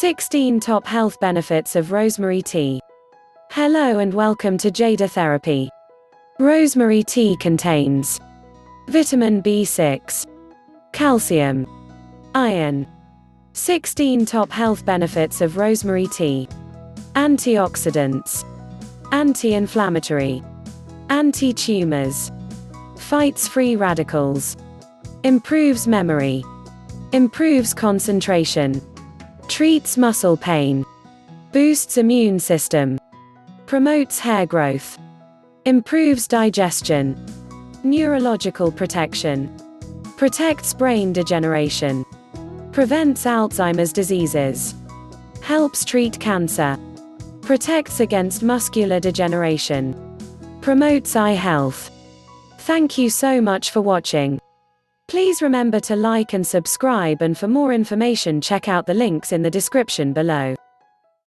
16 Top Health Benefits of Rosemary Tea. Hello and welcome to Jada Therapy. Rosemary tea contains vitamin B6, calcium, iron. 16 top health benefits of rosemary tea. Antioxidants, anti-inflammatory, anti-tumors, fights free radicals, improves memory, improves concentration, treats muscle pain, boosts immune system, promotes hair growth, improves digestion, neurological protection, protects brain degeneration, prevents Alzheimer's diseases, helps treat cancer, protects against muscular degeneration, promotes eye health. Thank you so much for watching. Please remember to like and subscribe, and for more information check out the links in the description below.